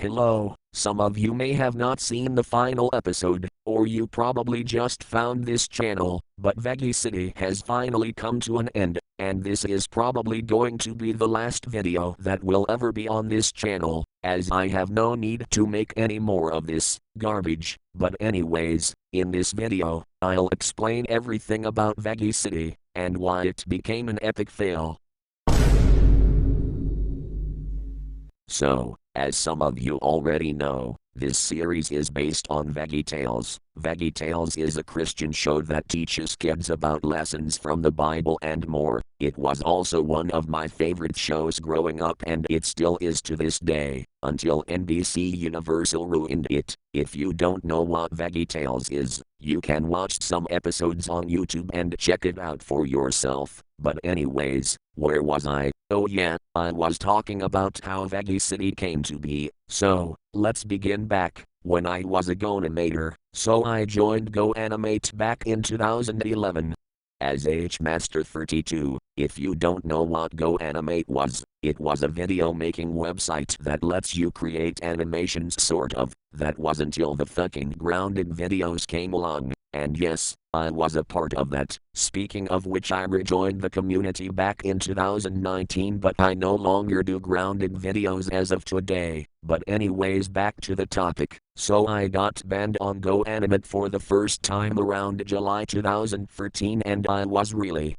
Hello, some of you may have not seen the final episode, or you probably just found this channel, but Veggie City has finally come to an end, and this is probably going to be the last video that will ever be on this channel, as I have no need to make any more of this garbage. But anyways, in this video, I'll explain everything about Veggie City, and why it became an epic fail. So, as some of you already know, this series is based on Veggie Tales. Veggie Tales is a Christian show that teaches kids about lessons from the Bible and more. It was also one of my favorite shows growing up, and it still is to this day, until NBC Universal ruined it. If you don't know what Veggie Tales is, you can watch some episodes on YouTube and check it out for yourself. But anyways, where was I? Oh yeah, I was talking about how Veggie City came to be. So, let's begin back, when I was a Go animator, so I joined Go Animate back in 2011. As H-Master 32, if you don't know what Go Animate was, it was a video making website that lets you create animations sort of. That was until the fucking grounded videos came along, and yes, I was a part of that. Speaking of which, I rejoined the community back in 2019, but I no longer do grounded videos as of today. But anyways, back to the topic. So I got banned on Go Animate for the first time around July 2013, and I was really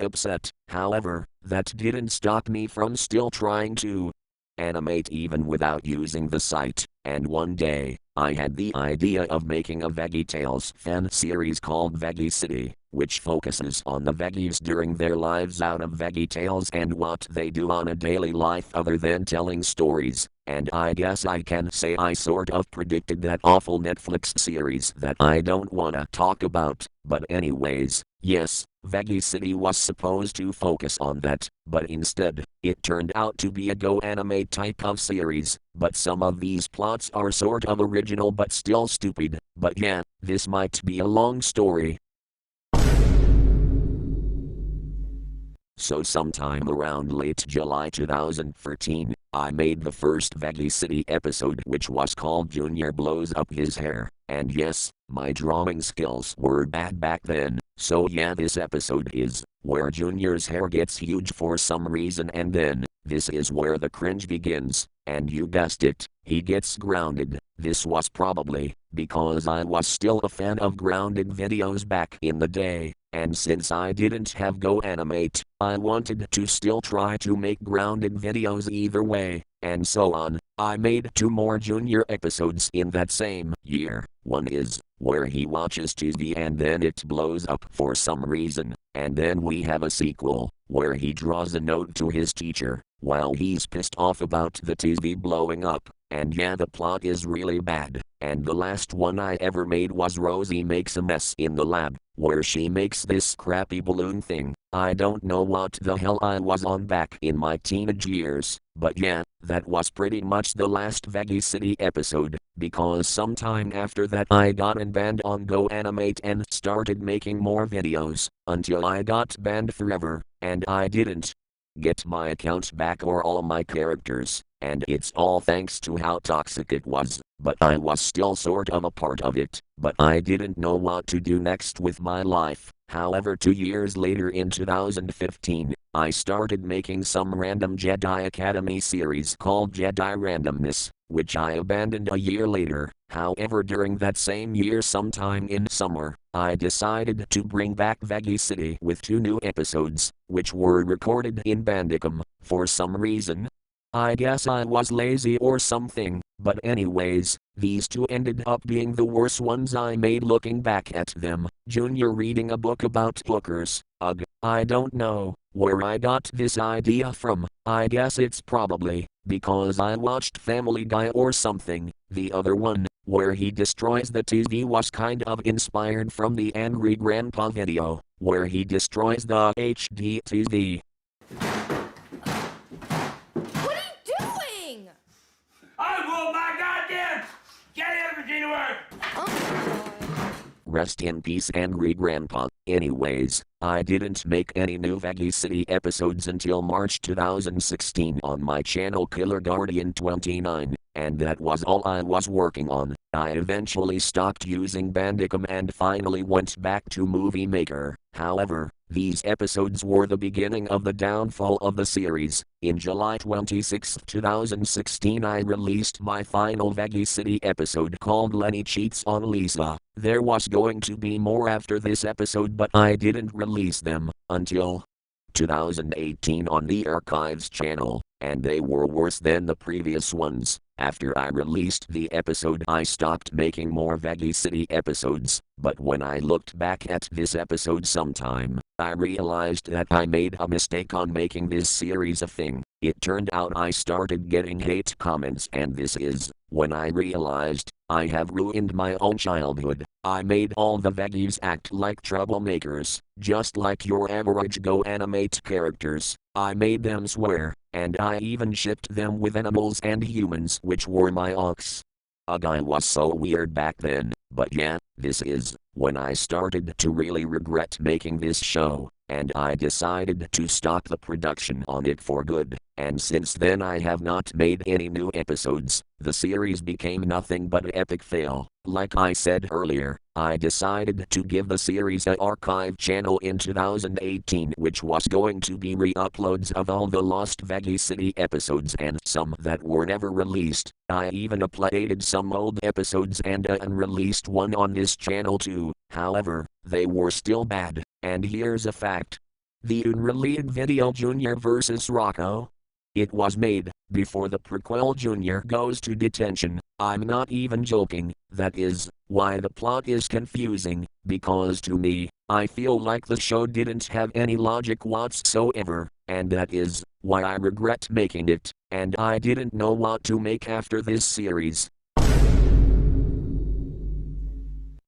upset. However, that didn't stop me from still trying to animate even without using the site. And one day, I had the idea of making a Veggie Tales fan series called Veggie City, which focuses on the Veggies during their lives out of Veggie Tales and what they do on a daily life other than telling stories. And I guess I can say I sort of predicted that awful Netflix series that I don't wanna talk about. But anyways, yes, Veggie City was supposed to focus on that, but instead, it turned out to be a Go Animate type of series. But some of these plots are sort of original but still stupid. But yeah, this might be a long story. So sometime around late July 2013, I made the first Veggie City episode, which was called Junior Blows Up His Hair. And yes, my drawing skills were bad back then. So yeah, this episode is where Junior's hair gets huge for some reason, and then this is where the cringe begins. And you guessed it, he gets grounded. This was probably because I was still a fan of grounded videos back in the day, and since I didn't have Go Animate, I wanted to still try to make grounded videos either way, and so on. I made 2 more Junior episodes in that same year. One is where he watches TV and then it blows up for some reason, and then we have a sequel where he draws a note to his teacher while he's pissed off about the TV blowing up. And yeah, the plot is really bad. And the last one I ever made was Rosie Makes a Mess in the Lab, where she makes this crappy balloon thing. I don't know what the hell I was on back in my teenage years, but yeah, that was pretty much the last Veggie City episode, because sometime after that I got banned on Go Animate and started making more videos, until I got banned forever, and I didn't get my account back or all my characters, and it's all thanks to how toxic it was. But I was still sort of a part of it, but I didn't know what to do next with my life. However, 2 years later in 2015, I started making some random Jedi Academy series called Jedi Randomness, which I abandoned a year later. However, during that same year, sometime in summer, I decided to bring back Veggie City with 2 new episodes, which were recorded in Bandicam. For some reason, I guess I was lazy or something, but anyways, these 2 ended up being the worst ones I made looking back at them. Junior reading a book about hookers. Ugh, I don't know where I got this idea from. I guess it's probably because I watched Family Guy or something. The other one, where he destroys the TV, was kind of inspired from the Angry Grandpa video, where he destroys the HD TV. I will my goddamn get everything to work. Rest in peace, Angry Grandpa. Anyways, I didn't make any new Veggie City episodes until March 2016 on my channel Killer Guardian 29, and that was all I was working on. I eventually stopped using Bandicam and finally went back to Movie Maker. However, these episodes were the beginning of the downfall of the series. In July 26, 2016, I released my final Veggie City episode called Lenny Cheats on Lisa. There was going to be more after this episode, but I didn't release them until 2018 on the Archives channel, and they were worse than the previous ones. After I released the episode, I stopped making more Veggie City episodes, but when I looked back at this episode sometime, I realized that I made a mistake on making this series a thing. It turned out I started getting hate comments, and this is when I realized I have ruined my own childhood. I made all the Veggies act like troublemakers, just like your average Go Animate characters. I made them swear, and I even shipped them with animals and humans, which were my ox. Ugh, I was so weird back then, but yeah, this is when I started to really regret making this show, and I decided to stop the production on it for good. And since then I have not made any new episodes. The series became nothing but an epic fail. Like I said earlier, I decided to give the series an archive channel in 2018, which was going to be re-uploads of all the lost Veggie City episodes and some that were never released. I even uploaded some old episodes and an unreleased one on this channel too. However, they were still bad. And here's a fact. The unreleased video Junior vs. Rocco. It was made before the prequel Junior goes to detention. I'm not even joking. That is why the plot is confusing, because to me, I feel like the show didn't have any logic whatsoever, and that is why I regret making it, and I didn't know what to make after this series.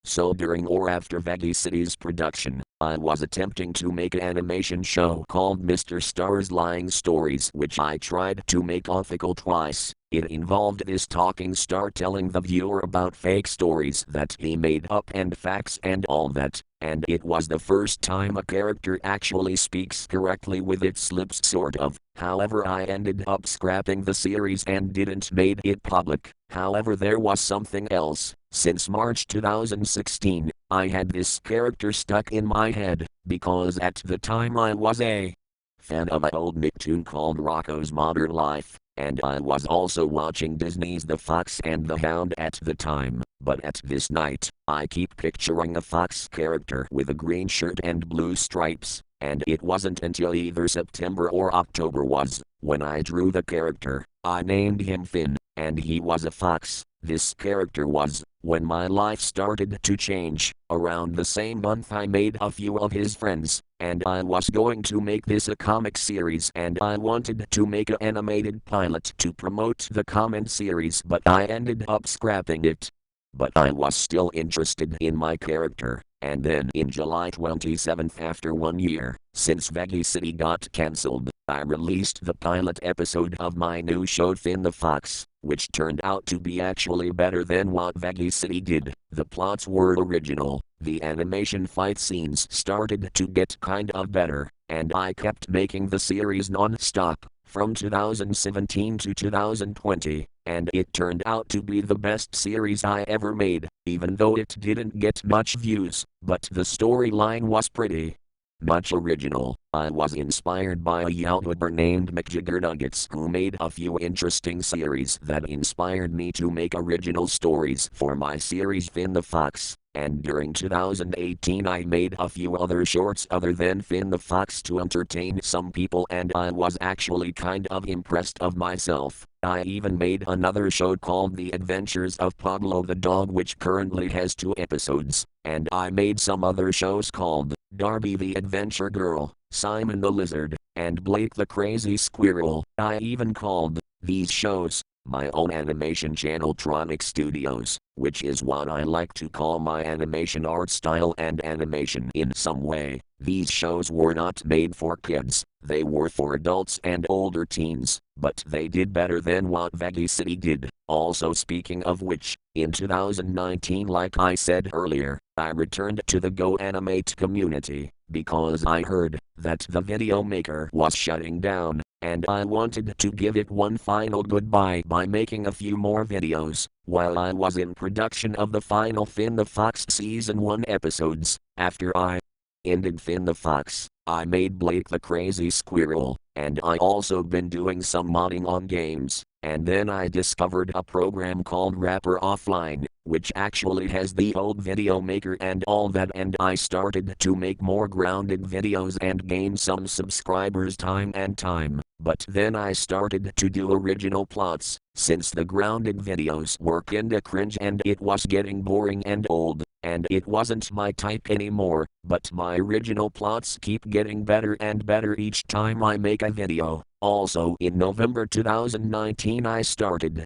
So during or after Veggie City's production, I was attempting to make an animation show called Mr. Star's Lying Stories, which I tried to make ethical twice. It involved this talking star telling the viewer about fake stories that he made up and facts and all that, and it was the first time a character actually speaks correctly with its lips sort of. However, I ended up scrapping the series and didn't made it public. However, there was something else. Since March 2016, I had this character stuck in my head, because at the time I was a fan of an old Nicktoon called Rocco's Modern Life, and I was also watching Disney's The Fox and the Hound at the time. But at this night, I keep picturing a fox character with a green shirt and blue stripes, and it wasn't until either September or October was when I drew the character. I named him Finn, and he was a fox. This character was when my life started to change. Around the same month I made a few of his friends, and I was going to make this a comic series, and I wanted to make an animated pilot to promote the comic series, but I ended up scrapping it. But I was still interested in my character, and then in July 27th, after 1 year, since Veggie City got cancelled, I released the pilot episode of my new show Finn the Fox, which turned out to be actually better than what Veggie City did. The plots were original, the animation fight scenes started to get kind of better, and I kept making the series non-stop, from 2017 to 2020, and it turned out to be the best series I ever made, even though it didn't get much views, but the storyline was pretty much original. I was inspired by a YouTuber named McJiggerNuggets who made a few interesting series that inspired me to make original stories for my series Finn the Fox. And during 2018 I made a few other shorts other than Finn the Fox to entertain some people, and I was actually kind of impressed of myself. I even made another show called The Adventures of Pablo the Dog, which currently has 2 episodes, and I made some other shows called Darby the Adventure Girl, Simon the Lizard, and Blake the Crazy Squirrel. I even called these shows my own animation channel Tronic Studios, which is what I like to call my animation art style and animation in some way. These shows were not made for kids, they were for adults and older teens, but they did better than what Veggie City did. Also, speaking of which, in 2019, like I said earlier, I returned to the Go Animate community, because I heard that the video maker was shutting down, and I wanted to give it one final goodbye by making a few more videos. While I was in production of the final Finn the Fox Season 1 episodes, after I ended Finn the Fox, I made Blake the Crazy Squirrel, and I also been doing some modding on games, and then I discovered a program called Rapper Offline, which actually has the old video maker and all that, and I started to make more grounded videos and gain some subscribers time and time. But then I started to do original plots, since the grounded videos were kinda cringe and it was getting boring and old, and it wasn't my type anymore, but my original plots keep getting better and better each time I make a video. Also in November 2019 I started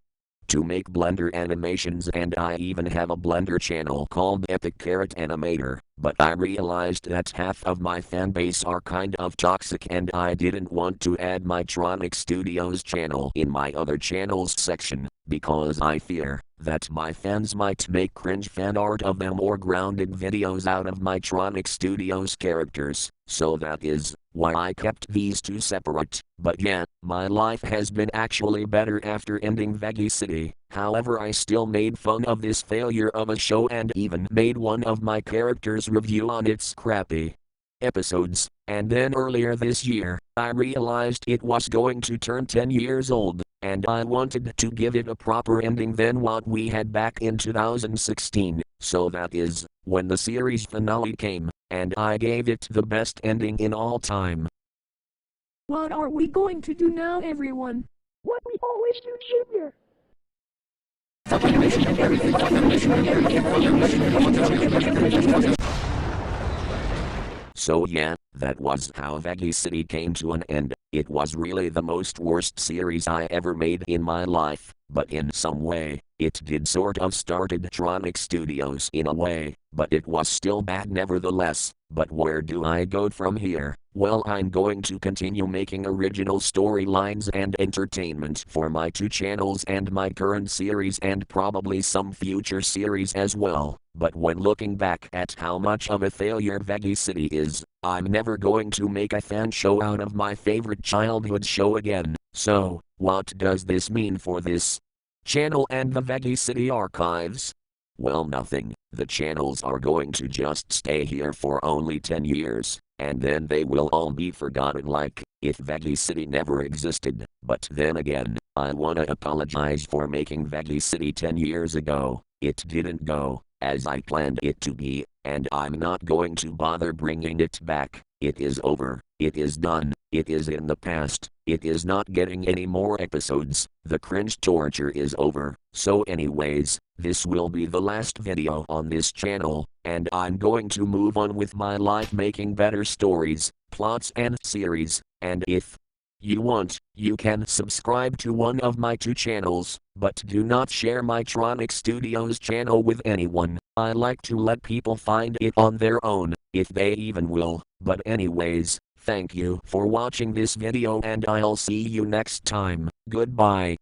to make Blender animations, and I even have a Blender channel called Epic Carrot Animator, but I realized that half of my fanbase are kind of toxic and I didn't want to add my Tronic Studios channel in my other channels section, because I fear that my fans might make cringe fan art of them or grounded videos out of my Tronic Studios characters, so that is why I kept these two separate. But yeah, my life has been actually better after ending Veggie City. However, I still made fun of this failure of a show and even made one of my characters review on its crappy episodes, and then earlier this year, I realized it was going to turn 10 years old, and I wanted to give it a proper ending than what we had back in 2016, so that is when the series finale came, and I gave it the best ending in all time. What are we going to do now, everyone? What we always do, Junior. So yeah, that was how Veggie City came to an end. It was really the most worst series I ever made in my life, but in some way, it did sort of started Tronic Studios in a way, but it was still bad nevertheless. But where do I go from here? Well, I'm going to continue making original storylines and entertainment for my two channels and my current series and probably some future series as well. But when looking back at how much of a failure Veggie City is, I'm never going to make a fan show out of my favorite childhood show again. So, what does this mean for this channel and the Veggie City archives? Well, nothing. The channels are going to just stay here for only 10 years, and then they will all be forgotten like if Veggie City never existed. But then again, I wanna apologize for making Veggie City 10 years ago. It didn't go as I planned it to be, and I'm not going to bother bringing it back. It is over. It is done. It is in the past. It is not getting any more episodes. The cringe torture is over. So anyways, this will be the last video on this channel, and I'm going to move on with my life making better stories, plots and series, and if you want, you can subscribe to one of my two channels, but do not share my Tronic Studios channel with anyone. I like to let people find it on their own, if they even will. But anyways, thank you for watching this video and I'll see you next time. Goodbye.